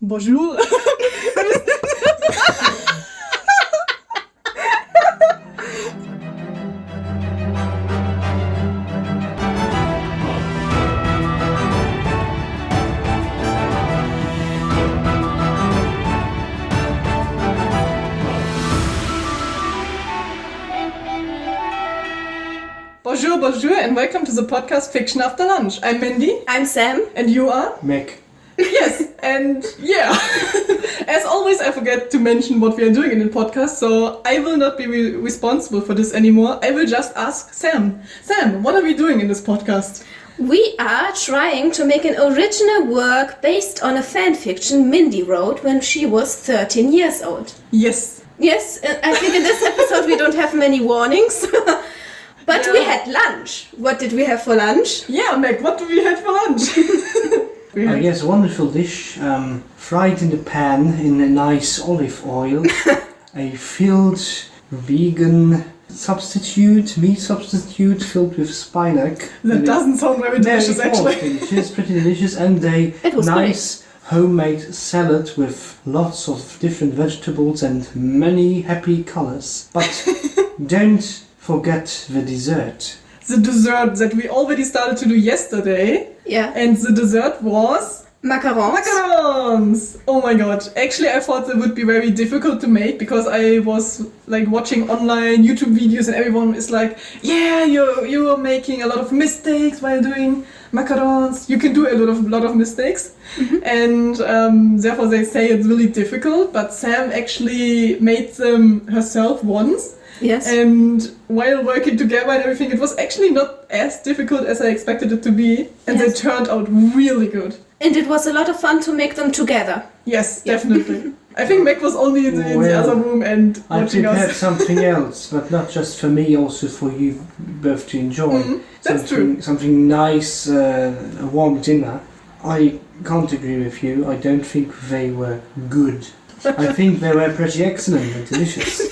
Bonjour. Bonjour, and welcome to the podcast Fiction After Lunch. I'm Mindy. I'm Sam. And you are? Meck. Yes, and yeah. As always, I forget to mention what we are doing in the podcast, so I will not be responsible for this anymore. I will just ask Sam. Sam, what are we doing in this podcast? We are trying to make an original work based on a fan fiction Mindy wrote when she was 13 years old. Yes. Yes, I think in this episode we don't have many warnings. But we had lunch. What did we have for lunch? Yeah, Meg, what do we have for lunch? Yes, a wonderful dish, fried in the pan in a nice olive oil, a filled vegan meat substitute filled with spinach. That doesn't sound very delicious, actually. Delicious, pretty delicious, and a nice homemade salad with lots of different vegetables and many happy colors. But don't forget the dessert. The dessert that we already started to do yesterday. Yeah. And the dessert was... Macarons. Macarons! Oh my god. Actually, I thought it would be very difficult to make because I was like watching online YouTube videos and everyone is like, yeah, you're making a lot of mistakes while doing macarons. You can do a lot of mistakes. Mm-hmm. And therefore they say it's really difficult. But Sam actually made them herself once. Yes. And while working together and everything, it was actually not as difficult as I expected it to be. And they turned out really good. And it was a lot of fun to make them together. Yes, definitely. I think Meg was only in the other room and watching us. I prepared something else, but not just for me, also for you both to enjoy. Mm-hmm. That's true. Something nice, a warm dinner. I can't agree with you. I don't think they were good. I think they were pretty excellent and delicious.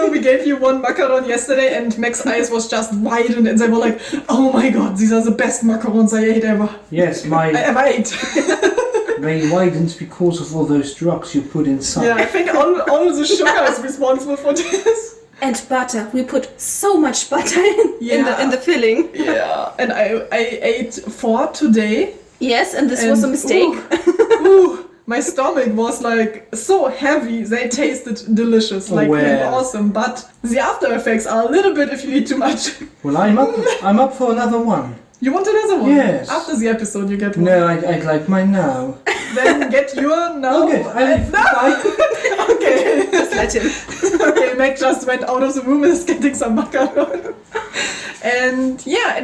We gave you one macaron yesterday and Meg's eyes was just widened and they were like, oh my god, these are the best macarons I ate ever. Yes, I ever ate. They widened because of all those drugs you put inside. Yeah, I think all the sugar is responsible for this. And butter. We put so much butter in the filling. Yeah, and I ate 4 today. Yes, and this was a mistake. Ooh, my stomach was like so heavy. They tasted delicious, like awesome. But the after effects are a little bit if you eat too much. Well, I'm up for another one. You want another one? Yes. After the episode, you get one. No, I'd like mine now. Then get your now. Okay. Okay. Just let him. Okay, Meg just went out of the room and is getting some macaron. And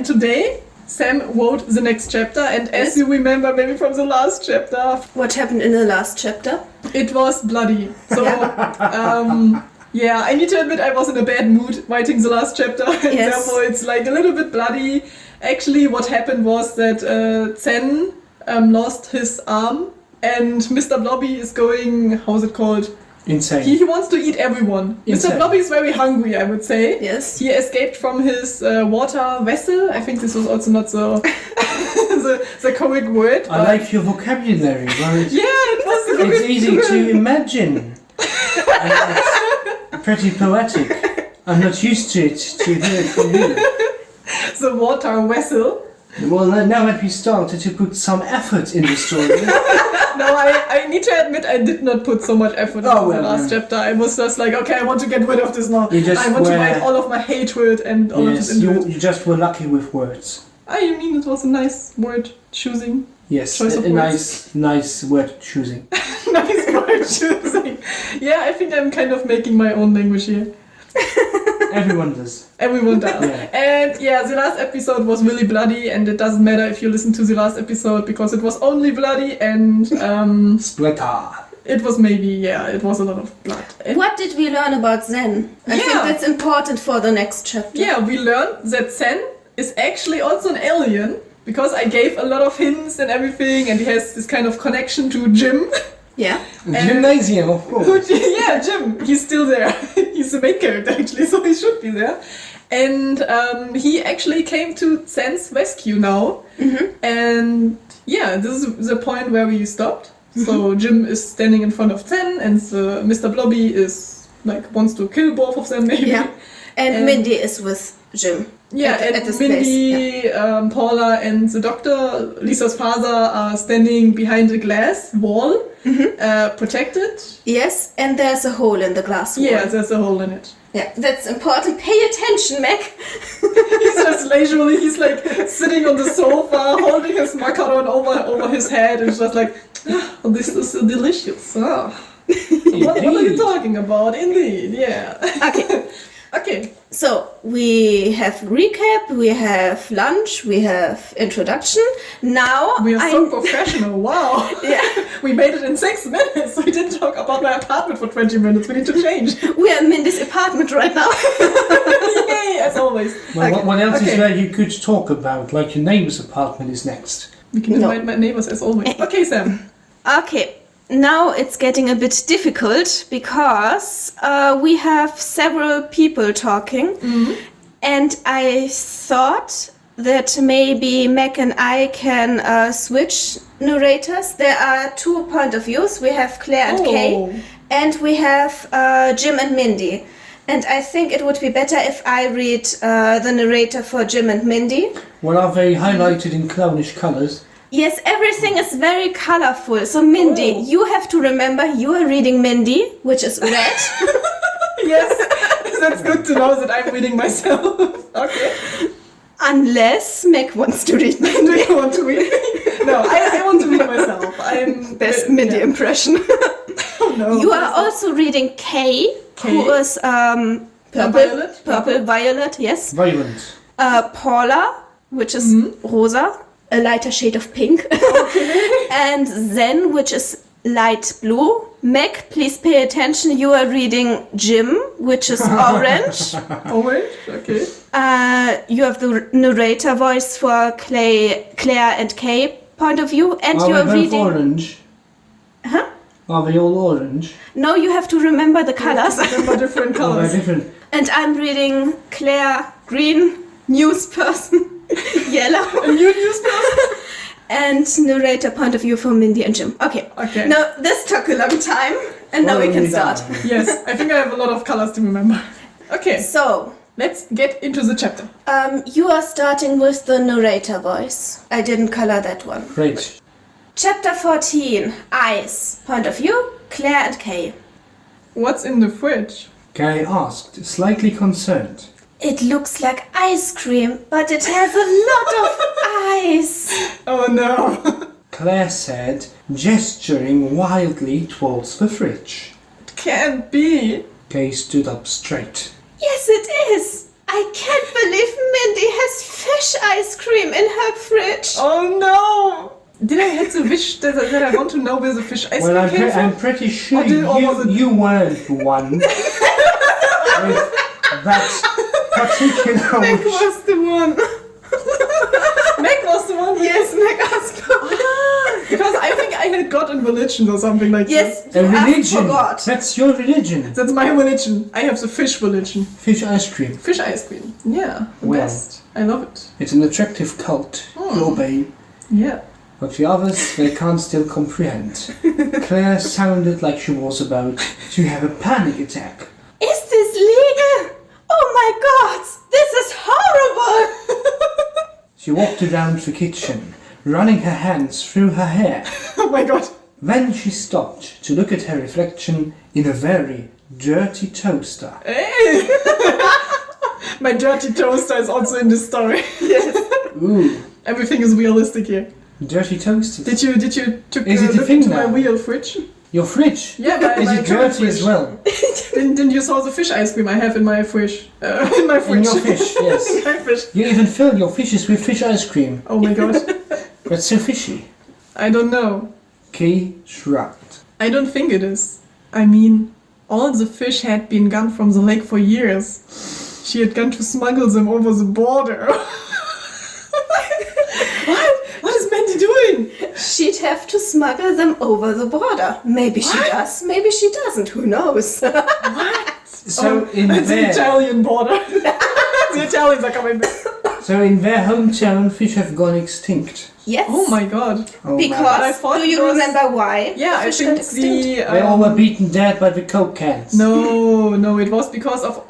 today Sam wrote the next chapter, and as you remember maybe from the last chapter... What happened in the last chapter? It was bloody. So, I need to admit I was in a bad mood writing the last chapter, and therefore it's like a little bit bloody. Actually, what happened was that Zen lost his arm, and Mr. Blobby is going... How's it called? Insane. He wants to eat everyone. Insane. Mr. Blobby is very hungry, I would say. Yes. He escaped from his water vessel. I think this was also not the correct word. I like your vocabulary. It was a good. It's easy to imagine. And it's pretty poetic. I'm not used to it, to hear it from you. The water vessel. Well, now that we started to put some effort in the story. No, I need to admit I did not put so much effort into the last chapter. I was just like, okay, I want to get rid of this now. I want to write all of my hatred and all of this into it. You just were lucky with words. I mean, it was a nice word choosing. Yes, a nice word choosing. Nice word choosing. Yeah, I think I'm kind of making my own language here. Everyone does. Everyone does. And the last episode was really bloody, and it doesn't matter if you listen to the last episode because it was only bloody and splatter. It was it was a lot of blood. What did we learn about Zen? I think that's important for the next chapter. Yeah, we learned that Zen is actually also an alien because I gave a lot of hints and everything, and he has this kind of connection to Jim. Yeah. Gymnasium, of course. Jim. He's still there. He's the main character, actually, so he should be there. And he actually came to Zen's rescue now. Mm-hmm. And Yeah, this is the point where we stopped. So Jim is standing in front of 10 and Mr. Blobby is like wants to kill both of them maybe. Yeah. And Mindy is with Jim. Yeah, at and the Mindy, Paula and the doctor, Lisa's father, are standing behind a glass wall, protected. Yes, and there's a hole in the glass wall. Yeah, there's a hole in it. Yeah, that's important. Pay attention, Mac. He's just leisurely, he's like sitting on the sofa, holding his macaron over his head, and just like, oh, this is delicious. Oh. What are you talking about? Indeed, yeah. Okay. Okay. So we have recap, we have lunch, we have introduction. Now we are so professional. Wow. Yeah. We made it in 6 minutes. We didn't talk about my apartment for 20 minutes. We need to change. We are in Mindy's apartment right now. Yay, as always. Well, what else is there you could talk about? Like your neighbor's apartment is next. We can invite my neighbors as always. Okay, Sam. Okay. Now it's getting a bit difficult because we have several people talking, and I thought that maybe Mac and I can switch narrators. There are 2 point of views. We have Claire and Kei, and we have Jim and Mindy. And I think it would be better if I read the narrator for Jim and Mindy. Well, are they highlighted in clownish colours? Yes, everything is very colorful. So Mindy, you have to remember you are reading Mindy, which is red. Yes, that's good to know that I'm reading myself. Okay. Unless Mac wants to read Mindy. Do you want to read me? No, I want to read myself. I'm best Mindy impression. Oh no. You are also reading Kei, who is purple, violet, yes. Violent. Paula, which is rosa. A lighter shade of pink. Okay. And Zen, which is light blue. Mac, please pay attention. You are reading Jim, which is orange. Orange? Okay. You have the narrator voice for Claire and Kei point of view. And you are reading... orange? Huh? Are they all orange? No, you have to remember the colors. Remember different colors. They're different. And I'm reading Claire, green, news person. Yellow. A new news person? And narrator point of view for Mindy and Jim. Okay. Now, this took a long time, and now we can start. Yes, I think I have a lot of colors to remember. Okay. So, let's get into the chapter. You are starting with the narrator voice. I didn't color that one. Great. Chapter 14, Eyes. Point of view, Claire and Kei. What's in the fridge? Kei asked, slightly concerned. It looks like ice cream, but it has a lot of ice. Oh no. Claire said, gesturing wildly towards the fridge. It can't be. Kei stood up straight. Yes, it is. I can't believe Mindy has fish ice cream in her fridge. Oh no. Did I have the wish that I want to know where the fish ice cream came from? I'm pretty sure Or you weren't the one with that particular Mac was the one. Mac was the one? Yes, Mac asked for Because I think I had gotten religion or something like yes, this. A religion? forgot. That's your religion. That's my religion. I have the fish religion. Fish ice cream. Fish ice cream. Yeah, the Well. best. I love it. It's an attractive cult. You obey. Yeah. But the others, they can't still comprehend. Claire sounded like she was about to have a panic attack. Is this legal? Oh my god, this is horrible! She walked around the kitchen, running her hands through her hair. Oh my god. Then she stopped to look at her reflection in a very dirty toaster. Hey! My dirty toaster is also in this story. Yes. Ooh, Everything is realistic here. dirty toaster. Did you took Is it a look thing into my now? real fridge? Your fridge? Yeah, Is my it dirty as well? Didn't you saw the fish ice cream I have in my fridge? In my fridge. In your fish, yes. In my fish. You even fill your fishes with fish ice cream. Oh my god. That's so fishy. I don't know. Kei shrugged. I don't think it is. I mean, all the fish had been gone from the lake for years. She had gone to smuggle them over the border. What? What is Mindy doing? She'd have to smuggle them over the border. Maybe she does, maybe she doesn't, who knows? What? So in it's the their Italian border. The Italians are coming back. so in their hometown, fish have gone extinct. Yes. Oh my god. Oh, Because, I thought do you it was- remember why? Yeah, the I fish got think extinct? the... They all were beaten dead by the Coke cans. No, it was because of,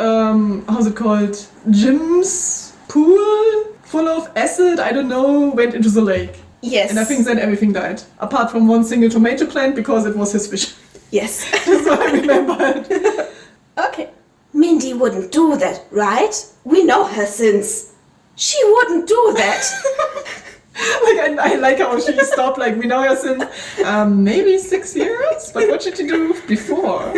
how's it called? Jim's pool full of acid, I don't know, went into the lake. Yes. And I think then everything died. Apart from one single tomato plant because it was his fish. Yes. That's what I remembered. Okay. Mindy wouldn't do that, right? We know her sins. She wouldn't do that. I like how she stopped, like, we know her since maybe 6 years? But what did you do before?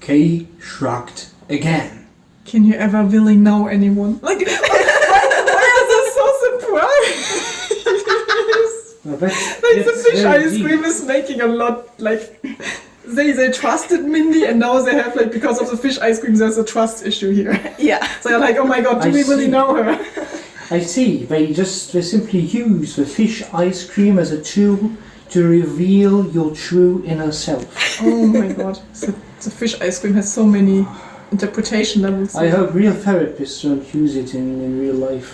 Kei shrugged again. Can you ever really know anyone? Like, why are they so surprised? Well, Like, the fish very ice deep. cream is making a lot, like, they trusted Mindy and now they have, like, because of the fish ice cream, there's a trust issue here. Yeah. So they're like, oh my god, do I we really see. know her? I see. They simply use the fish ice cream as a tool to reveal your true inner self. Oh my god, the fish ice cream has so many interpretation levels. I hope real therapists don't use it in real life.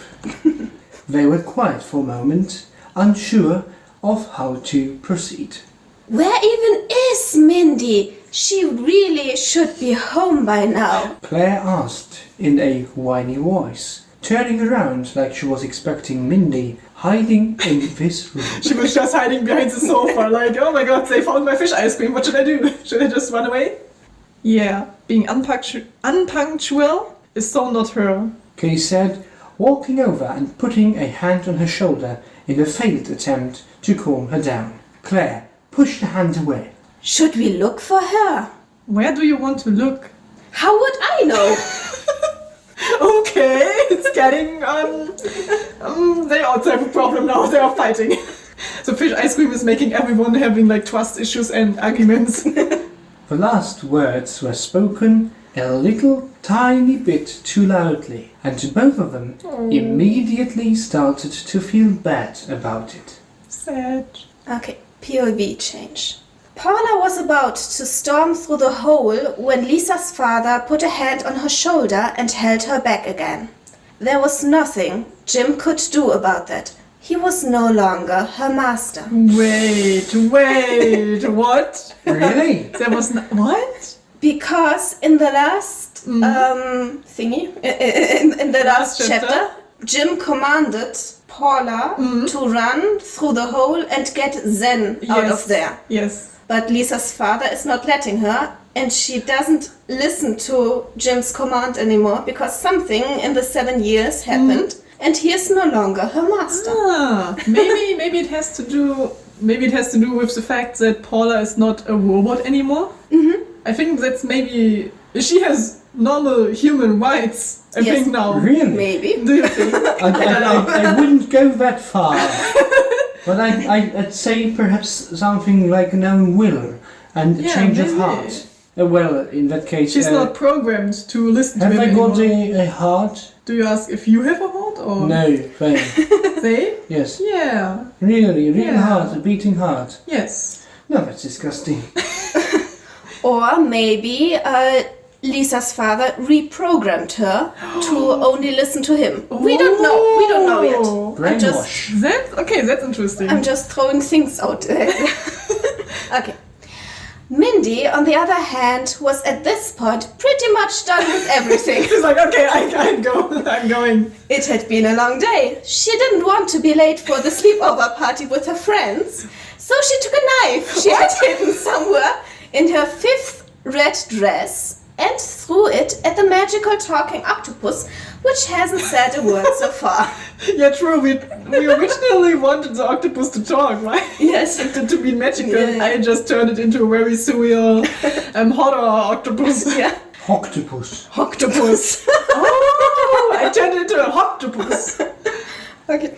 They were quiet for a moment, unsure of how to proceed. Where even is Mindy? She really should be home by now. Claire asked in a whiny voice, turning around like she was expecting Mindy hiding in this room. She was just hiding behind the sofa, like, oh my god, they found my fish ice cream, what should I do? Should I just run away? Yeah, being unpunctual is so not her. Kay said, walking over and putting a hand on her shoulder in a failed attempt to calm her down. Claire pushed the hand away. Should we look for her? Where do you want to look? How would I know? Okay, it's getting, they also have a problem now, they are fighting. So fish ice cream is making everyone having, like, trust issues and arguments. The last words were spoken a little tiny bit too loudly, and both of them immediately started to feel bad about it. Sad. Okay, POV change. Paula was about to storm through the hole when Lisa's father put a hand on her shoulder and held her back again. There was nothing Jim could do about that. He was no longer her master. Wait, what? Really? There was what? Because in the last thingy, in the last chapter, Jim commanded Paula to run through the hole and get Zen out of there. Yes. But Lisa's father is not letting her, and she doesn't listen to Jim's command anymore because something in the 7 years happened, and he is no longer her master. Maybe it has to do with the fact that Paula is not a robot anymore. I think that's maybe she has normal human rights. I Yes. think now. Really? Maybe. Do you think? I wouldn't go that far. But I'd say perhaps something like an own will and a Yeah, change of maybe. heart. Well, in that case... She's not programmed to listen to Have him they got anymore. a heart? Do you ask if you have a heart or No, they. they? Yes. Yeah. Really, a real Yeah. heart, a beating heart. Yes. No, that's disgusting. Or maybe Lisa's father reprogrammed her to only listen to him. We don't know. We don't know yet. I'm just, Brainwash. That's interesting. I'm just throwing things out there. Okay. Mindy, on the other hand, was at this point pretty much done with everything. She's like, okay, I'm going. It had been a long day. She didn't want to be late for the sleepover party with her friends. So she took a knife she had hidden somewhere in her 5th red dress and threw it at the magical talking octopus, which hasn't said a word so far. Yeah, true. We originally wanted the octopus to talk, right? Yes. to be magical. Yeah. I just turned it into a very surreal horror octopus. Yeah. Octopus. Octopus. Oh, I turned it into a octopus. Okay.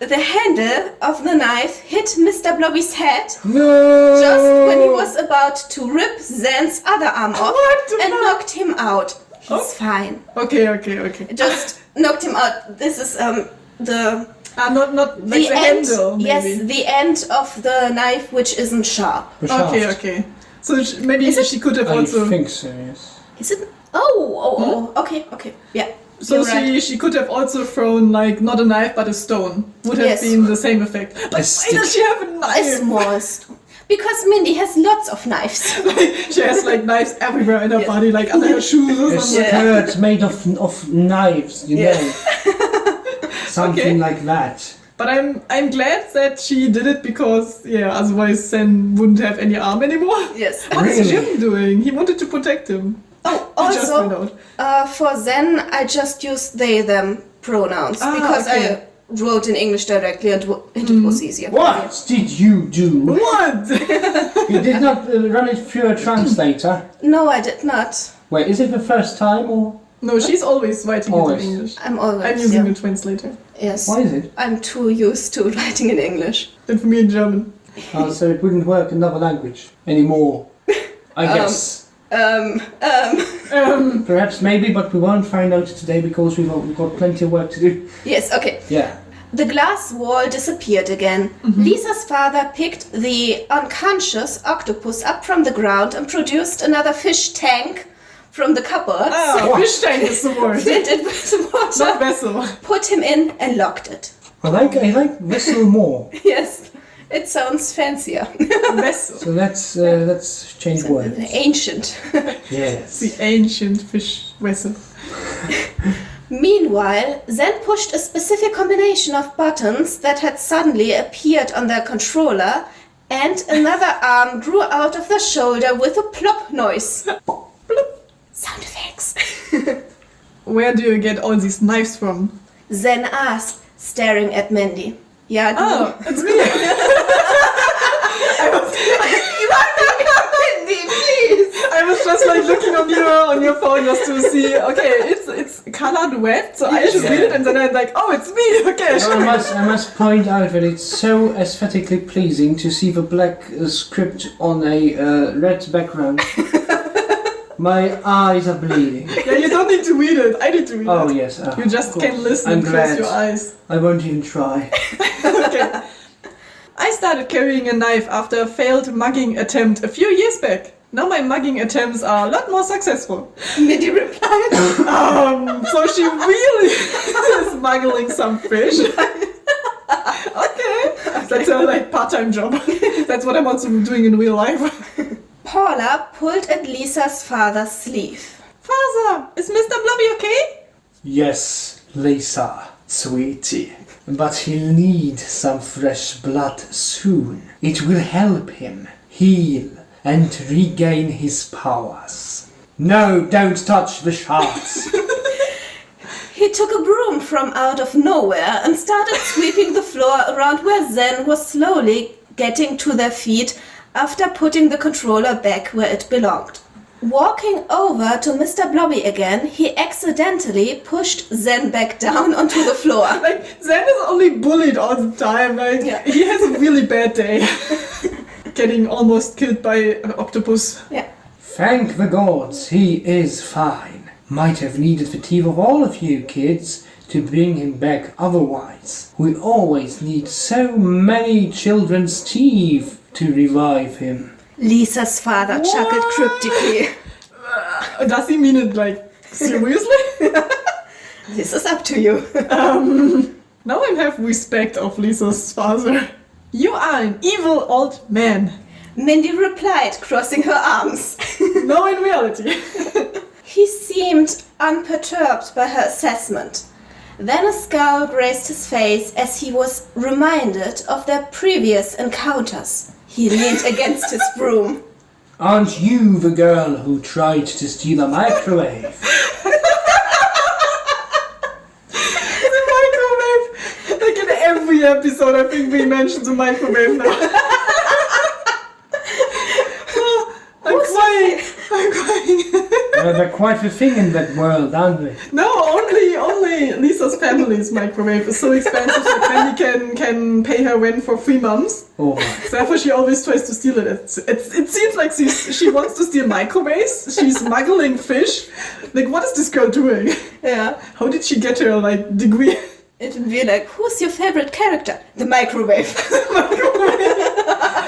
The handle of the knife hit Mr. Blobby's head No! just when he was about to rip Zan's other arm off What the and fuck? knocked him out. He's Oh. fine. Okay. Just knocked him out. This is the Not like the end. handle, maybe. Yes, the end of the knife, which isn't sharp. The shaft. Okay. So maybe Is it? she could have I also... think so, yes. Is it? Oh. Okay. Yeah. So You're right. she could have also thrown like not a knife but a stone. Would have Yes. been the same effect. But why stick. does she have a A knife? small stone. Because Mindy has lots of knives. She has like knives everywhere in her Yes. body, like under her shoes or A something. skirt made of knives, you Yeah. know. Something like that. But I'm glad that she did it because otherwise Zen wouldn't have any arm anymore. Yes. What is Really? Jim doing? He wanted to protect him. Oh, He just went also, out. for Zen, I just used they, them pronouns because okay. I wrote in English directly and it was easier. What did you do? What? You did not run it through a translator. No, I did not. Wait, is it the first time or No, she's always writing it Always. in English. I'm always. I'm using yeah. a translator. Yes. why is it? I'm too used to writing in English. And for me in German. So it wouldn't work in another language anymore. I guess. Perhaps maybe, but we won't find out today because we've got plenty of work to do. Yes, okay. Yeah. The glass wall disappeared again. Lisa's father picked the unconscious octopus up from the ground and produced another fish tank from the cupboard. Oh, fish tank is the word. Filled it with Not water, vessel. put him in and locked it. I like whistle more. Yes, it sounds fancier. Vessel. So let's change words. Ancient. Yes. The ancient fish vessel. Meanwhile, Zen pushed a specific combination of buttons that had suddenly appeared on their controller, and another arm grew out of the shoulder with a plop noise. Plop. Sound effects. Where do you get all these knives from? Zen asked, staring at Mindy. Yeah, du. Oh, it's me. Mindy, please. I was just like looking on your phone just to see. Okay, it's colored wet, so I should read it, and then I'm like, oh, it's me. Okay, I should read it. I must point out that it's so aesthetically pleasing to see the black script on a red background. My eyes are bleeding. Yeah, you don't need to read it. I need to read Oh it. yes. You just of can course. listen I'm and glad. close your eyes. I won't even try. Okay. I started carrying a knife after a failed mugging attempt a few years back. Now my mugging attempts are a lot more successful. Mindy replied. So she really is smuggling some fish. Okay. That's a like part-time job. That's what I'm also doing in real life. Paula pulled at Lisa's father's sleeve. Father, is Mr. Blobby okay? Yes, Lisa, sweetie. But he'll need some fresh blood soon. It will help him heal and regain his powers. No, don't touch the sharks. He took a broom from out of nowhere and started sweeping the floor around where Zen was slowly getting to their feet after putting the controller back where it belonged. Walking over to Mr. Blobby again, he accidentally pushed Zen back down onto the floor. Like, Zen is only bullied all the time. Like, Yeah. he has a really bad day. Getting almost killed by an octopus. Yeah. Thank the gods, he is fine. Might have needed the teeth of all of you kids to bring him back otherwise. We always need so many children's teeth to revive him. Lisa's father chuckled cryptically. Does he mean it, like, seriously? This is up to you. Now I have respect of Lisa's father. You are an evil old man. Mindy replied, crossing her arms. No, in reality. He seemed unperturbed by her assessment. Then a scowl graced his face as he was reminded of their previous encounters. He leaned against his broom. Aren't you the girl who tried to steal a microwave? The microwave. Like in every episode, I think we mentioned the microwave now. I'm crying. I'm crying. They're quite a thing in that world, aren't they? No, only Lisa's family's microwave is so expensive that Mandy can pay her rent for 3 months. Oh, Therefore, she always tries to steal it. It seems like she wants to steal microwaves. She's smuggling fish. Like, what is this girl doing? Yeah. How did she get her like degree? It would be like, who's your favorite character? The microwave.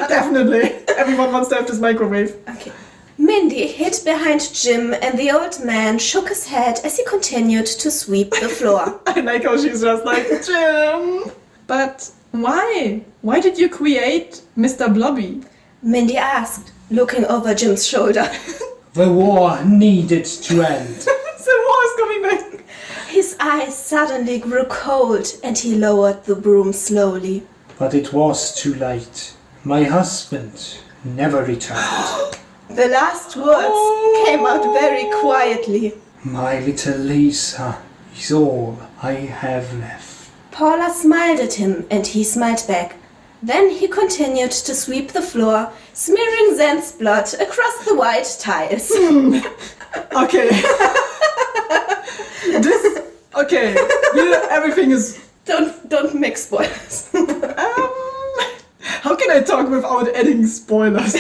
Definitely, everyone wants to have this microwave. Okay. Mindy hid behind Jim and the old man shook his head as he continued to sweep the floor. I like how she's just like, Jim! But why? Why did you create Mr. Blobby? Mindy asked, looking over Jim's shoulder. The war needed to end. The war is coming back. His eyes suddenly grew cold and he lowered the broom slowly. But it was too late. My husband never returned. The last words came out very quietly. My little Lisa is all I have left. Paula smiled at him and he smiled back. Then he continued to sweep the floor, smearing Zen's blood across the white tiles. Okay. Okay. Everything is... Don't make spoilers. How can I talk without adding spoilers?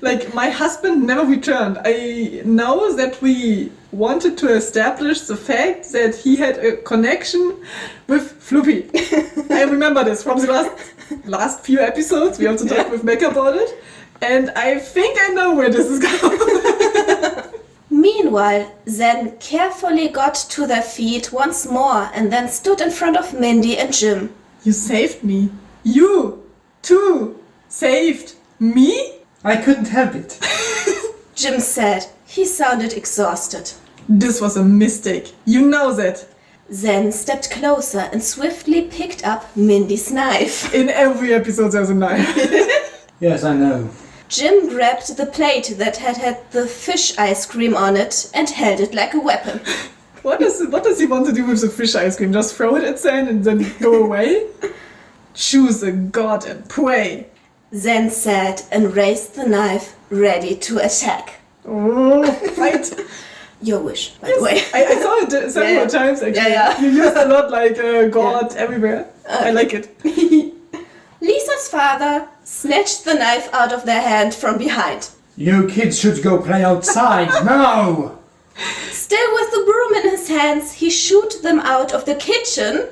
Like, my husband never returned. I know that we wanted to establish the fact that he had a connection with Floopy. I remember this from the last few episodes. We also talked with Meck about it. And I think I know where this is going. Meanwhile, Zen carefully got to their feet once more and then stood in front of Mindy and Jim. You saved me. You, too, saved me? I couldn't help it. Jim said. He sounded exhausted. This was a mistake. You know that. Zen stepped closer and swiftly picked up Mindy's knife. In every episode there's a knife. Yes, I know. Jim grabbed the plate that had the fish ice cream on it and held it like a weapon. What does he want to do with the fish ice cream? Just throw it at Zen and then go away? Choose a god and pray. Zen said and raised the knife, ready to attack. Oh, fight. Your wish, by the way. I saw it several times actually. Yeah. You used a lot like god everywhere. I like it. Lisa's father snatched the knife out of their hand from behind. You kids should go play outside now! Still with the broom in his hands, he shooed them out of the kitchen.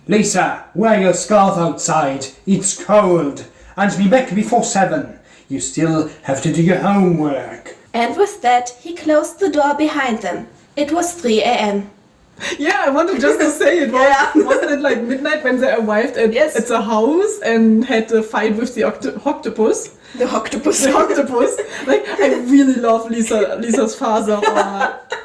Lisa, wear your scarf outside. It's cold. And be back before 7. You still have to do your homework. And with that, he closed the door behind them. It was 3 a.m. Yeah, I wanted just to say it. Wasn't it like midnight when they arrived at the house and had the fight with the octopus? The octopus. The octopus. Like, I really love Lisa's father.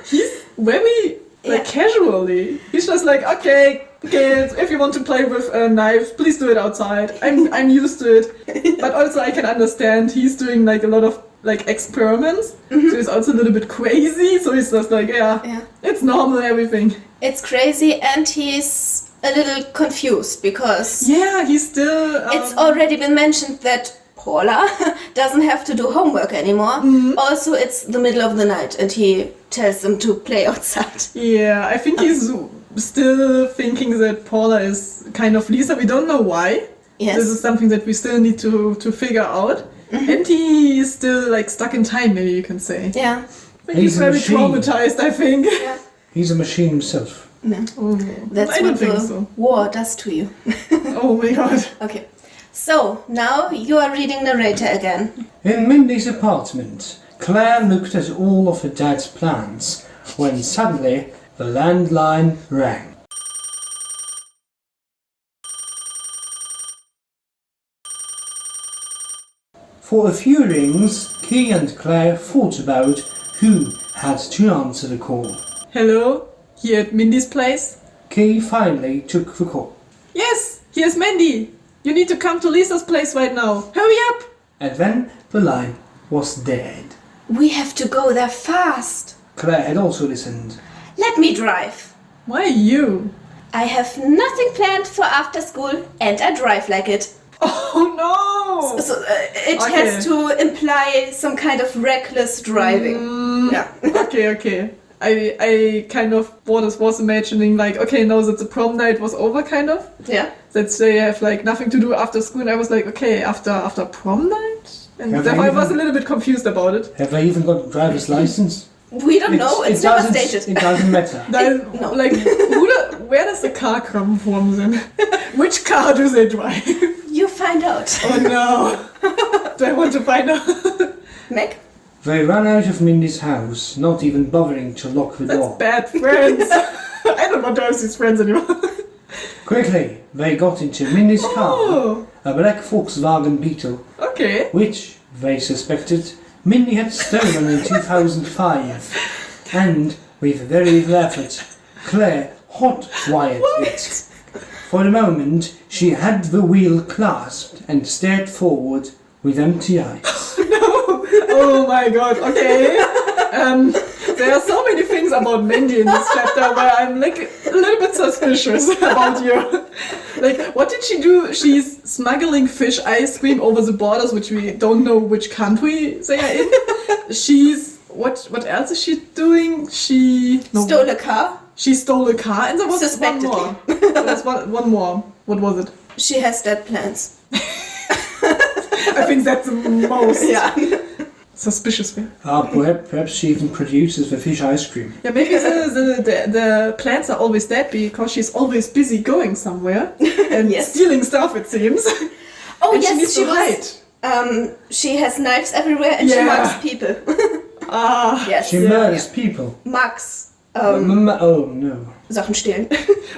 He's very casually. He's just like, okay, kids, if you want to play with knives, please do it outside. I'm used to it. But also I can understand he's doing like a lot of like experiments. So he's also a little bit crazy. So he's just like, it's normal, everything. It's crazy and he's a little confused because... Yeah, he's still... It's already been mentioned that Paula doesn't have to do homework anymore. Also, it's the middle of the night and he tells them to play outside. Yeah, I think he's still thinking that Paula is kind of Lisa. We don't know why. Yes. This is something that we still need to figure out. And he is still like stuck in time, maybe you can say. Yeah. But he's very traumatized, I think. Yeah. He's a machine himself. No. Oh, That's I don't what think the so. war does to you. Oh my god. Okay. So, now you are reading narrator again. In Mindy's apartment, Claire looked at all of her dad's plans when suddenly the landline rang. For a few rings, Kei and Claire thought about who had to answer the call. Hello? Here at Mindy's place? Kei finally took the call. Yes, here's Mindy. You need to come to Lisa's place right now. Hurry up! And then the line was dead. We have to go there fast. Claire had also listened. Let me drive. Why you? I have nothing planned for after school and I drive like it. Oh no! So it has to imply some kind of reckless driving. Yeah. Okay. I kind of was imagining like, okay, now that the prom night was over, kind of. Yeah. That they have like nothing to do after school, and I was like, okay, after prom night? And Have therefore they I was a even- little bit confused about it. Have they even got a driver's license? We don't know. It's never doesn't- stated. It doesn't matter. No. Like, where does the car come from then? Which car do they drive? You find out. Oh no! Do I want to find out? Meck? They ran out of Mindy's house, not even bothering to lock the door. Bad friends. I don't want to have these friends anymore. Quickly, they got into Mindy's car, a black Volkswagen Beetle, Okay. which, they suspected, Mindy had stolen in 2005. And, with very little effort, Claire hot-wired it. For the moment, she had the wheel clasped and stared forward with empty eyes. Oh my god, okay. There are so many things about Mindy in this chapter where I'm like a little bit suspicious about you. Like, what did she do? She's smuggling fish ice cream over the borders, which we don't know which country they are in. She's... What else is she doing? She... Stole a car. She stole a car and there was one Suspectedly. more. There was one more. What was it? She has dead plans. I think that's the most suspicious thing. Perhaps she even produces the fish ice cream. Yeah, maybe the plants are always dead because she's always busy going somewhere and Yes. stealing stuff, it seems. Oh And she yes, needs she to hide. was. She has knives everywhere and she Yeah. mugs people. Yes. She murders people. Mugs. Oh no. Sachen stehlen.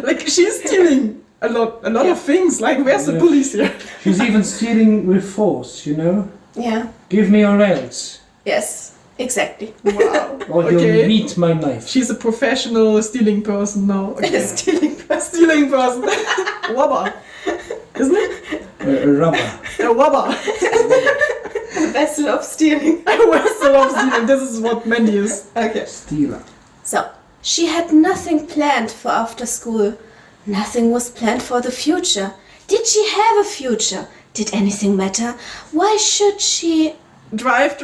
Like, she's stealing a lot of things. Like, where's the Yeah. police here? She's even stealing with force, you know? Yeah. Give me your else, Yes. Exactly. Wow. or Okay. you'll meet my knife. She's a professional stealing person now. Okay. Stealing. Stealing person. Wobber. Isn't it? A rubber. A wobber. Vessel of stealing. I still love stealing. This is what Mandy is. Okay. Stealer. So, she had nothing planned for after school. Nothing was planned for the future. Did she have a future? Did anything matter? Why should she... Drive!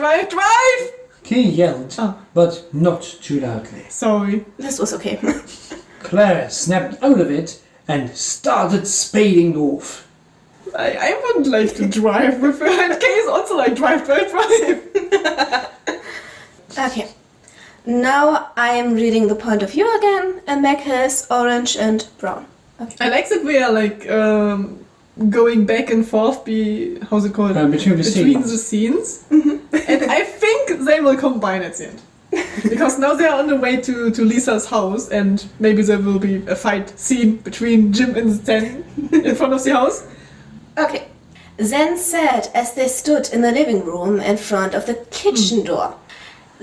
Kei yelled, but not too loudly. Sorry. This was okay. Claire snapped out of it and started spading north. I would like to drive with her, and Kei is also like, drive. Okay. Now I am reading the point of view again, and Meg has orange and brown. Okay. I like that we are like going back and forth, how's it called? Between the scenes. The scenes. And I think they will combine at the end. Because now they are on the way to Lisa's house, and maybe there will be a fight scene between Jim and Stan in front of the house. Okay. Zen said as they stood in the living room in front of the kitchen door.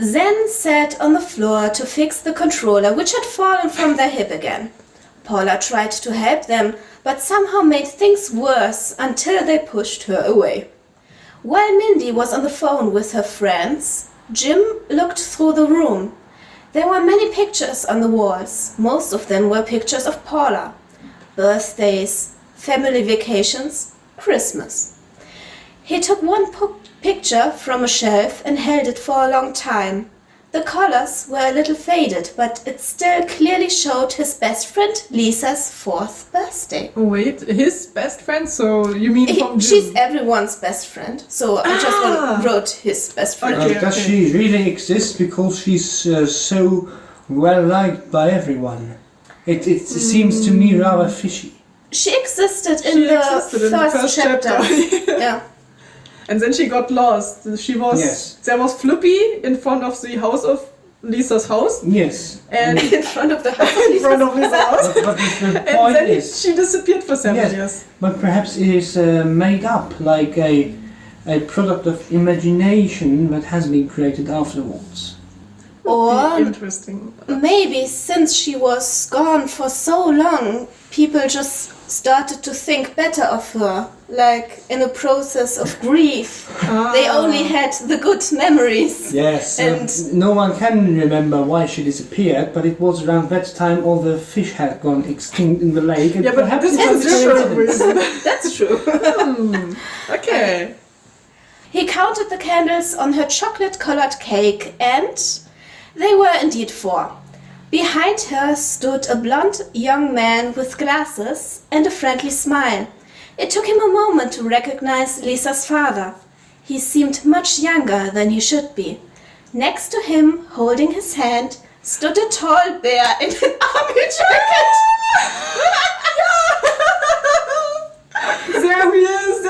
Zen sat on the floor to fix the controller, which had fallen from their hip again. Paula tried to help them, but somehow made things worse until they pushed her away. While Mindy was on the phone with her friends, Jim looked through the room. There were many pictures on the walls. Most of them were pictures of Paula. Birthdays, family vacations, Christmas. He took one picture from a shelf and held it for a long time. The colors were a little faded, but it still clearly showed his best friend Lisa's 4th birthday. Wait, his best friend? So you mean from Jim? She's everyone's best friend, so I just wrote his best friend. Okay. Does she really exist because she's so well liked by everyone? It seems to me rather fishy. She existed in the first chapter. Yeah. And then she got lost. There was Flippy in front of the house of Lisa's house. Yes. And In front of the house. in front of Lisa's house. But the And point then is, she disappeared for 7 years. but perhaps it is made up, like a product of imagination that has been created afterwards. Or Interesting. maybe since she was gone for so long, people just started to think better of her, like in a process of grief. They only had the good memories. Yes, And- no one can remember why she disappeared, but it was around that time all the fish had gone extinct in the lake. And Yeah, but perhaps this it was was a different coincidence. reason. That's true. Okay. He counted the candles on her chocolate-colored cake, and they were indeed 4. Behind her stood a blond young man with glasses and a friendly smile. It took him a moment to recognize Lisa's father. He seemed much younger than he should be. Next to him, holding his hand, stood a tall bear in an army jacket. There he is.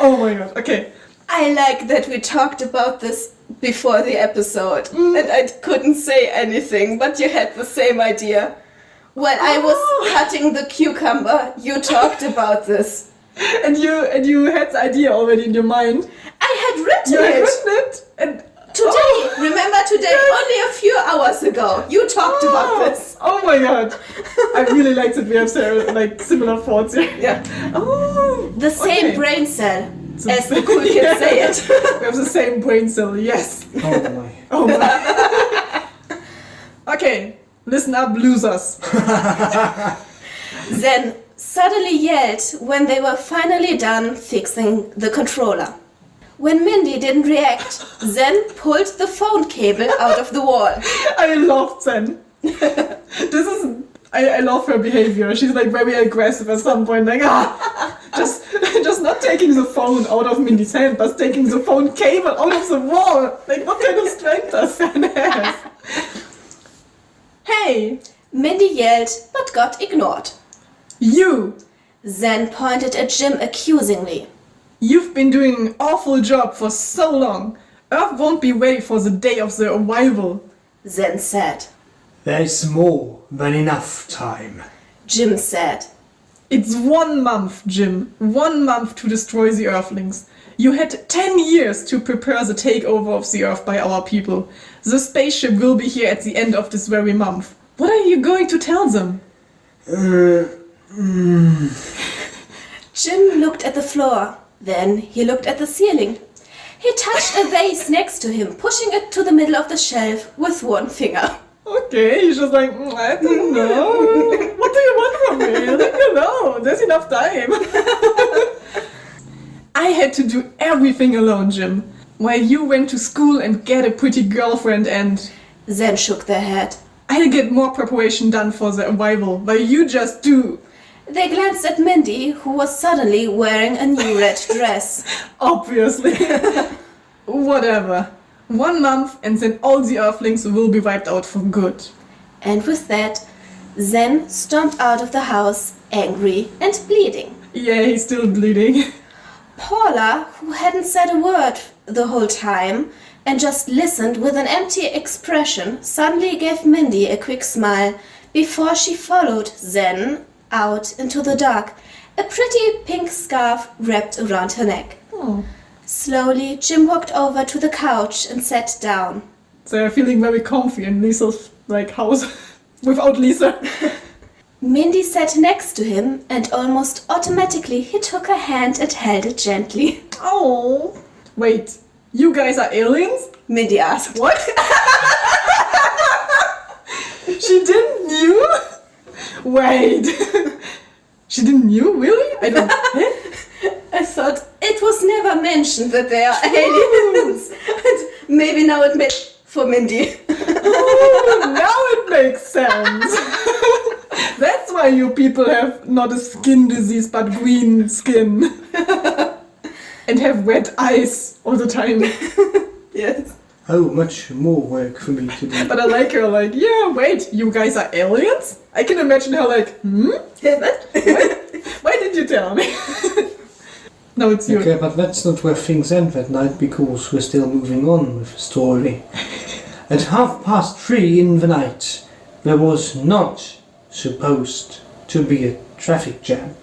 Oh my god. Okay. I like that we talked about this before the episode and I couldn't say anything, but you had the same idea. When I was cutting the cucumber, you talked about this. And you had the idea already in your mind. I had written You had it. written it. And Today, remember today, only a few hours ago, you talked about this. Oh my god. I really like that we have similar thoughts here. Yeah. Oh. The same okay. brain cell, So- as the cool kids Yeah. say it. We have the same brain cell, yes. Oh my. Oh my. Okay, listen up, losers. Then suddenly yelled when they were finally done fixing the controller. When Mindy didn't react, Zen pulled the phone cable out of the wall. I love Zen. I love her behavior. She's like very aggressive at some point, like just not taking the phone out of Mindy's hand, but taking the phone cable out of the wall. Like what kind of strength does Zen have? Hey, Mindy yelled, but got ignored. you! Zen pointed at Jim accusingly. You've been doing an awful job for so long. Earth won't be ready for the day of the arrival. Zen said. There's more than enough time. Jim said. It's 1 month, Jim. 1 month to destroy the Earthlings. You had 10 years to prepare the takeover of the Earth by our people. The spaceship will be here at the end of this very month. What are you going to tell them? Jim looked at the floor. Then he looked at the ceiling. He touched a vase next to him, pushing it to the middle of the shelf with one finger. Okay, he's just like, I don't know. What do you want from me? Let me know. There's enough time. I had to do everything alone, Jim. While you went to school and get a pretty girlfriend and... Zen shook their head. I'll get more preparation done for the arrival, while you just do... They glanced at Mindy, who was suddenly wearing a new red dress. Obviously. Whatever. 1 month and then all the Earthlings will be wiped out for good. And with that, Zen stomped out of the house, angry and bleeding. Yeah, he's still bleeding. Paula, who hadn't said a word the whole time and just listened with an empty expression, suddenly gave Mindy a quick smile before she followed Zen out into the dark, a pretty pink scarf wrapped around her neck. Oh. Slowly, Jim walked over to the couch and sat down. They're feeling very comfy in Lisa's house without Lisa. Mindy sat next to him and almost automatically he took her hand and held it gently. Oh. Wait, you guys are aliens? Mindy asked. What? She didn't knew? Wait. She didn't knew? Really? I don't... I thought it was never mentioned that they are aliens. And maybe now it made for Mindy. Oh, now it makes sense. That's why you people have not a skin disease but green skin. And have red eyes all the time. Yes. Oh, much more work for me to do. But I like her yeah, wait, you guys are aliens? I can imagine her Why did you tell me? No, it's you. Okay, but that's not where things end that night because we're still moving on with the story. At 3:30 in the night, there was not supposed to be a traffic jam.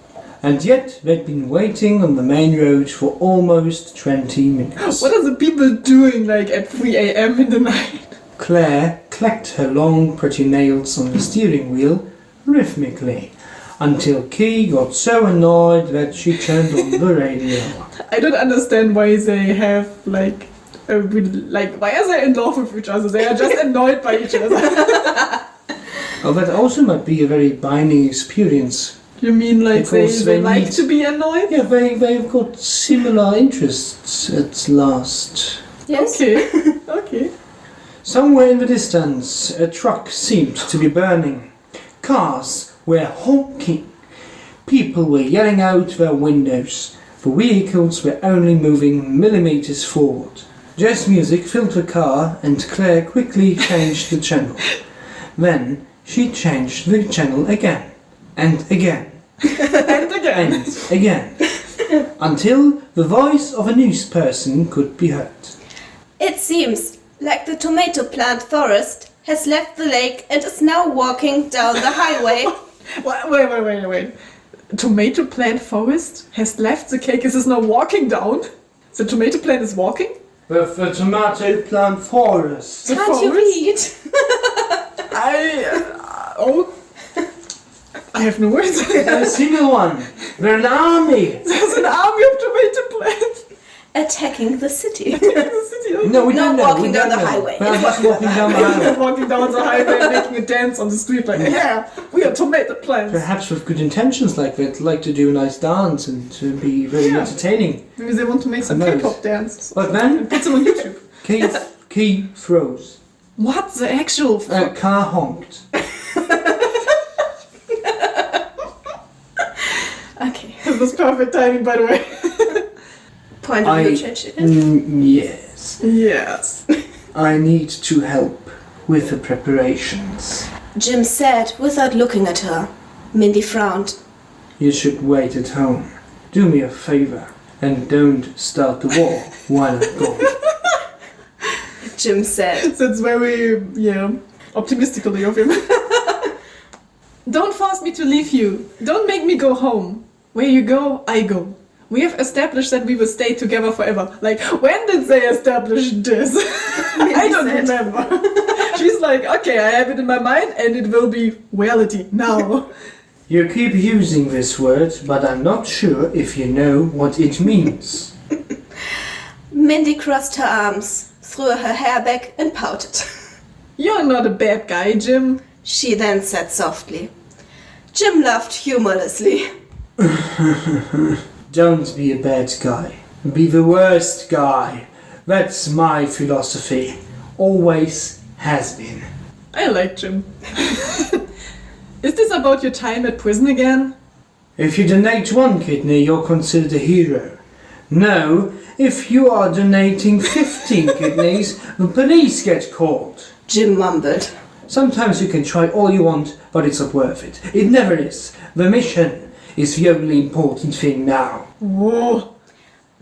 And yet they'd been waiting on the main road for almost 20 minutes. What are the people doing at 3 a.m. in the night? Claire clacked her long pretty nails on the steering wheel rhythmically until Kei got so annoyed that she turned on the radio. I don't understand why they have why are they in love with each other? They are just annoyed by each other. Oh, that also might be a very binding experience. You mean Because they they like need- to be annoyed? Yeah, they've got similar interests at last. Yes. Okay, okay. Somewhere in the distance, a truck seemed to be burning. Cars were honking. People were yelling out their windows. The vehicles were only moving millimeters forward. Jazz music filled the car and Claire quickly changed the channel. Then she changed the channel again. And again. And again. And again. until the voice of a news person could be heard. It seems like the tomato plant forest has left the lake and is now walking down the highway. Wait. Tomato plant forest has left the cake. Is this now walking down? The tomato plant is walking? With the tomato plant forest. Can't you read? I have no words. A single one. We're an army. There's an army of tomato plants. Attacking the city. No, we don't know. Walking down the highway. We're just walking down the highway. Walking down the highway and making a dance on the street like, yeah, we are tomato plants. Perhaps with good intentions, like they'd like to do a nice dance and to be very entertaining. Maybe they want to make some K-pop dance. But then, Put them on YouTube. Key froze. What the actual A car honked. Okay. This was perfect timing, by the way. Point of view change it. Yes. Yes. I need to help with the preparations. Jim said without looking at her. Mindy frowned. You should wait at home. Do me a favor and don't start the war while I'm gone. Jim said. That's very, optimistically of him. Don't force me to leave you. Don't make me go home. Where you go, I go. We have established that we will stay together forever. Like, when did they establish this? I don't remember. She's like, okay, I have it in my mind and it will be reality now. You keep using this word, but I'm not sure if you know what it means. Mindy crossed her arms, threw her hair back and pouted. You're not a bad guy, Jim. She then said softly. Jim laughed humorlessly. Don't be a bad guy. Be the worst guy. That's my philosophy. Always has been. I like Jim. Is this about your time at prison again? If you donate one kidney, you're considered a hero. No, if you are donating 15 kidneys, the police get called. Jim mumbled. Sometimes you can try all you want, but it's not worth it. It never is. The mission is the only important thing now. Whoa.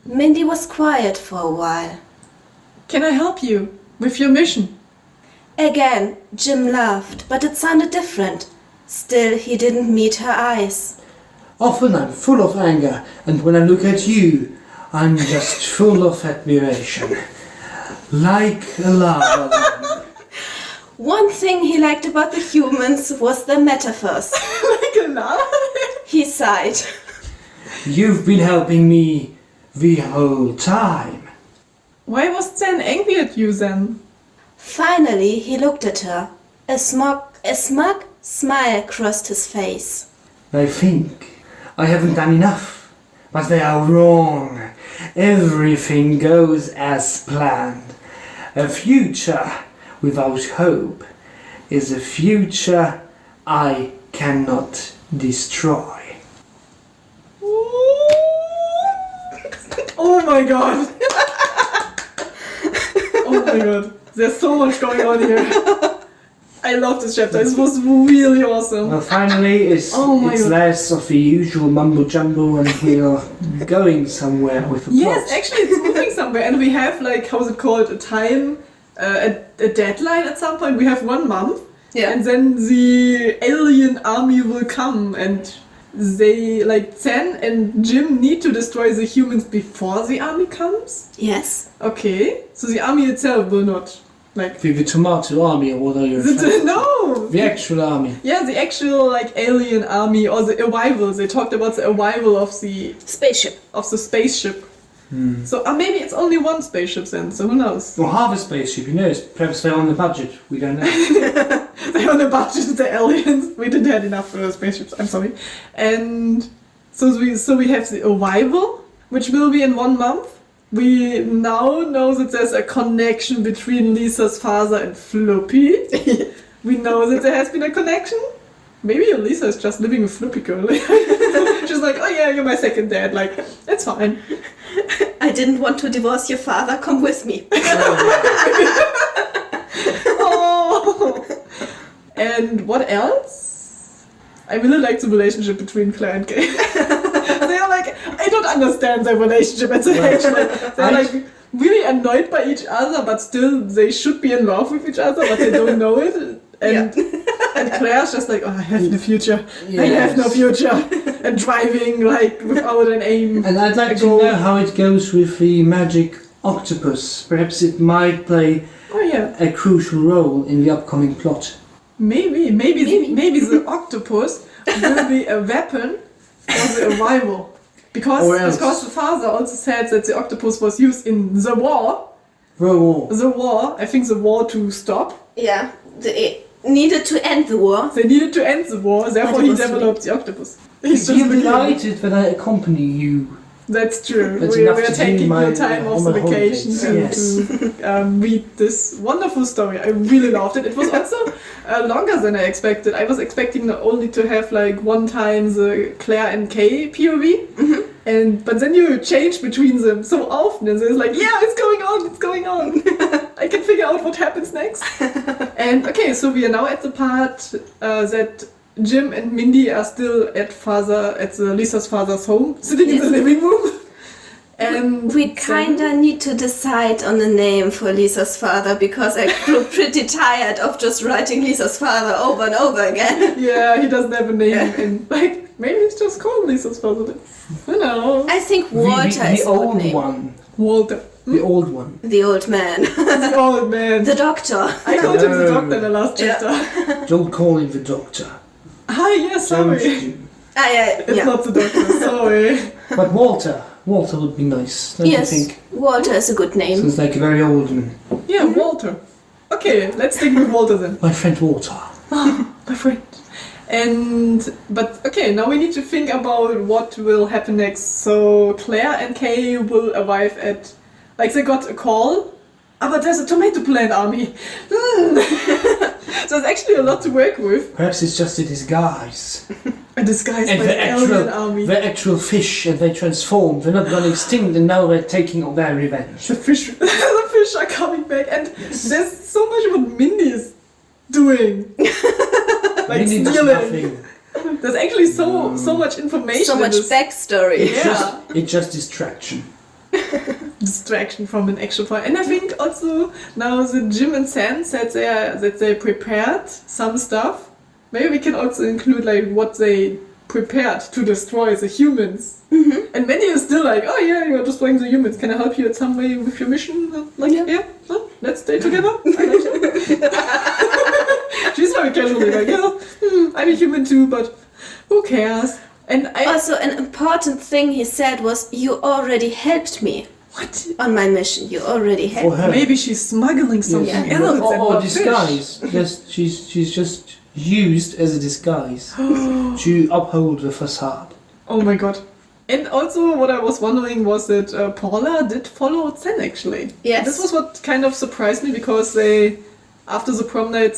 Mindy was quiet for a while. Can I help you with your mission? Again, Jim laughed, but it sounded different. Still, he didn't meet her eyes. Often I'm full of anger, and when I look at you, I'm just full of admiration. Like a lava lamp. One thing he liked about the humans was their metaphors. Like a lava? He sighed. You've been helping me the whole time. Why was Zen angry at you then? Finally, he looked at her. A smug smile crossed his face. They think I haven't done enough, but they are wrong. Everything goes as planned. A future without hope is a future I cannot destroy. Oh my god! Oh my god. There's so much going on here. I love this chapter. This was really awesome. Well, finally, it's God. less of the usual mumbo jumbo, and we are going somewhere with the plot. Yes, actually it's moving somewhere and we have like, how's it called, a time, a deadline at some point. We have 1 month and then the alien army will come and they, like, Zen and Jim need to destroy the humans before the army comes? Yes. Okay, so the army itself will not, like... The tomato army, or what are you No! The actual army. Yeah, the actual, like, alien army, or the arrival. They talked about the arrival of the... Spaceship. Of the spaceship. So maybe it's only 1 spaceship then, so who knows? Or half a spaceship, who knows? Perhaps they're on the budget, we don't know. They're on the budget, the aliens. We didn't have enough spaceships, I'm sorry. And so we have the arrival, which will be in 1 month. We now know that there's a connection between Lisa's father and Floppy. We know that there has been a connection. Maybe Lisa is just living with Floppy girl. She's like, oh yeah, you're my second dad. Like, it's fine. I didn't want to divorce your father. Come with me. Oh. And what else? I really like the relationship between Claire and Kei. They are like, I don't understand their relationship at the age. Like, they're like really annoyed by each other, but still they should be in love with each other, but they don't know it. And Claire's just like, oh, I have no future. Yes. I have no future. And driving like without an aim. And I'd like to know how it goes with the magic octopus. Perhaps it might play a crucial role in the upcoming plot. Maybe the octopus will be a weapon for the arrival. Because the father also said that the octopus was used in the war. The war. I think the war to stop. Yeah. They needed to end the war. They needed to end the war, therefore he developed the octopus. He's just delighted that I accompany you. That's true. That's we are to taking my, the time off the vacation to read this wonderful story. I really loved it. It was also longer than I expected. I was expecting only to have like one time the Claire and Kei POV, but then you change between them so often, and it's like, yeah, it's going on. I can figure out what happens next. And okay, so we are now at the part that Jim and Mindy are still at Lisa's father's home, sitting in the living room. And we kinda need to decide on a name for Lisa's father, because I grew pretty tired of just writing Lisa's father over and over again. Yeah, he doesn't have a name. And like, maybe it's just called Lisa's father then. Who knows? I think Walter is the a good old name. one. Walter. The old one. The old man. The old man. The doctor. I called him the doctor in the last chapter. Don't call him the doctor. Yeah, sorry. It's not the doctor, sorry. But Walter would be nice, don't you think? Walter is a good name. Sounds like a very old man. Yeah, Walter. Okay, let's stick with Walter then. My friend Walter. My friend. But okay, now we need to think about what will happen next. So Claire and Kei will arrive at, like, they got a call. But there's a tomato plant army. So there's actually a lot to work with. Perhaps it's just a disguise. A disguise And by the alien army. the actual fish, and they transformed. They're not gone extinct, and now they're taking all their revenge. The fish are coming back, and there's so much what Mindy is doing. Like Mindy does stealing. nothing. There's actually so much information. So much backstory. It's just distraction. Distraction from an actual point. And I think also now that Jim and Sam said that they prepared some stuff. Maybe we can also include like what they prepared to destroy the humans. And Mindy is still like, oh yeah, you're destroying the humans. Can I help you in some way with your mission? Like, well, let's stay together. I like you. She's very casually like, I'm a human too, but who cares? And Also, an important thing he said was, you already helped me. What? On my mission, you already helped For her. Maybe she's smuggling something else. Or disguise. She's just used as a disguise to uphold the facade. Oh my god. And also what I was wondering was that Paula did follow Zen actually. Yes. This was what kind of surprised me, because after the prom night,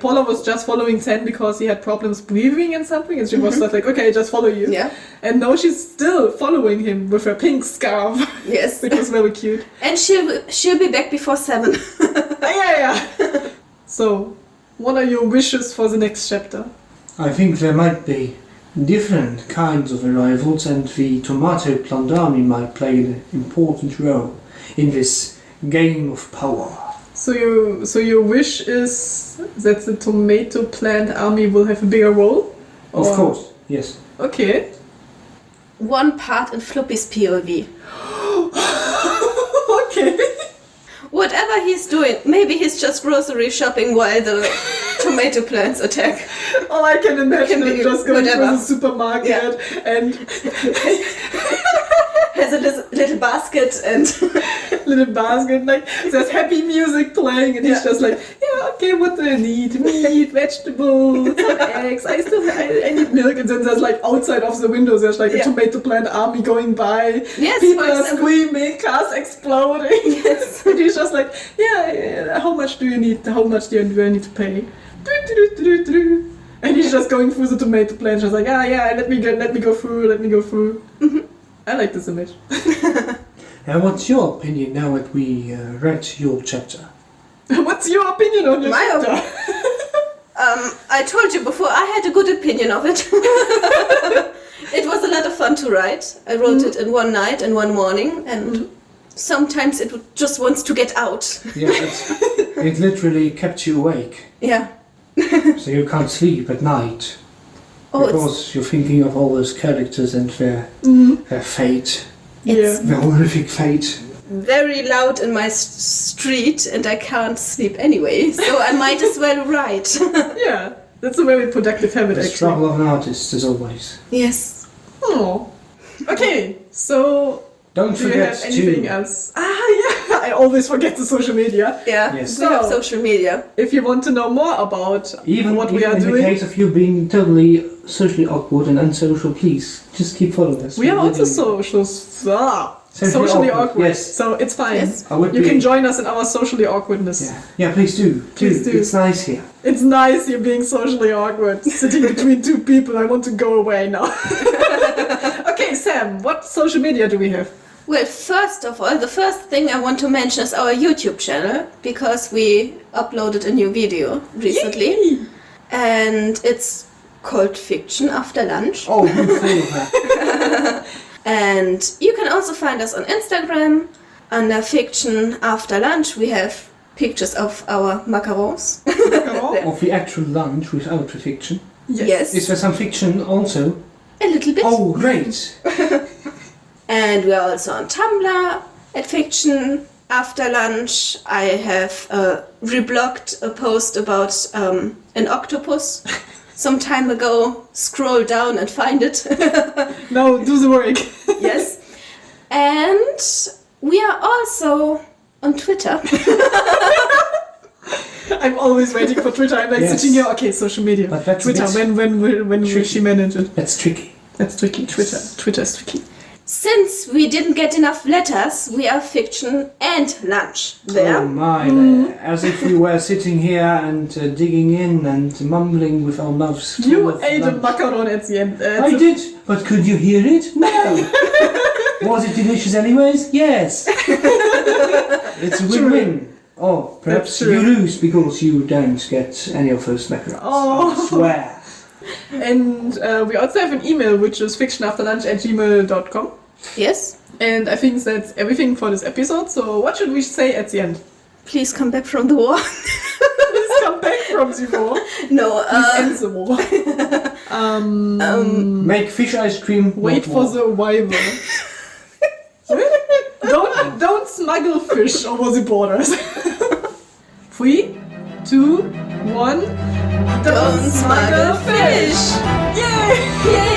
Paula was just following Zen because he had problems breathing and something, and she was just like, okay, just follow you. Yeah. And now she's still following him with her pink scarf. Yes. Which was very cute. And she'll be back before 7. Yeah. So, what are your wishes for the next chapter? I think there might be different kinds of arrivals, and the tomato plant army might play an important role in this game of power. So your wish is that the tomato plant army will have a bigger role? Of course, yes. Okay. One part in Floppy's POV. Okay. Whatever he's doing, maybe he's just grocery shopping while the tomato plants attack. Oh, I can imagine him just going to whatever. the supermarket and Has a little basket and little basket, like there's happy music playing, and he's just like, yeah, okay, what do I need? Meat, vegetables, some eggs. I need milk, and then there's like outside of the window there's like a tomato plant army going by. Yes, people for are example. screaming, cars exploding. Yes. And he's just like, yeah, how much do you need? How much do I need to pay? And he's just going through the tomato plant, just like, let me go through. I like this image. And what's your opinion now that we read your chapter? What's your opinion on your My chapter? I told you before, I had a good opinion of it. It was a lot of fun to write. I wrote it in one night and one morning, and sometimes it just wants to get out. Yeah, it literally kept you awake. Yeah. So you can't sleep at night. Oh, Because you're thinking of all those characters and their fate. It's Their horrific fate. very loud in my street, and I can't sleep anyway, so I might as well write. Yeah, that's a very productive habit, The actually. struggle of an artist, as always. Yes. Oh. Okay, so Don't do you forget have anything to... else? Yeah, I always forget the social media. Yeah. Yes. We have So- social media. If you want to know more about Even what we are in the doing, case of you being totally socially awkward and unsocial, please just keep following us. we are also doing- socially awkward. Yes. So it's fine. Yes. I would You be- can join us in our socially awkwardness. Yeah, please do. Please do. It's nice here. It's nice you're being socially awkward, sitting between two people. I want to go away now. Okay, Sam, what social media do we have? Well, first of all, the first thing I want to mention is our YouTube channel, because we uploaded a new video recently. Yay! And it's called Fiction After Lunch. Oh, good for you. And you can also find us on Instagram under Fiction After Lunch. We have pictures of our macarons. Of the actual lunch without the fiction. Yes. Is there some fiction also? A little bit. Oh, great. And we are also on Tumblr at Fiction After Lunch. I have reblogged a post about an octopus some time ago. Scroll down and find it. No, do the work. Yes. And we are also on Twitter. I'm always waiting for Twitter. I'm like Yes. sitting here. Okay, social media. But that's a Twitter. bit When will she manage it? That's tricky. That's tricky. Twitter. Twitter is tricky. Since we didn't get enough letters, we are Fiction and Lunch there. Oh my, as if we were sitting here and digging in and mumbling with our mouths full You of ate a lunch. macaron at the end. I did, but could you hear it? No. Was it delicious anyways? Yes. It's a win-win. Oh, perhaps That's true. you lose because you don't get any of those macarons. Oh. I swear. And we also have an email, which is fictionafterlunch@gmail.com. Yes. And I think that's everything for this episode. So what should we say at the end? Please come back from the war. Please come back from the war. No, Please end the war. Make fish ice cream. Wait not for more. the arrival. don't smuggle fish over the borders. 3, 2, 1. don't smuggle fish. Yay! Yay!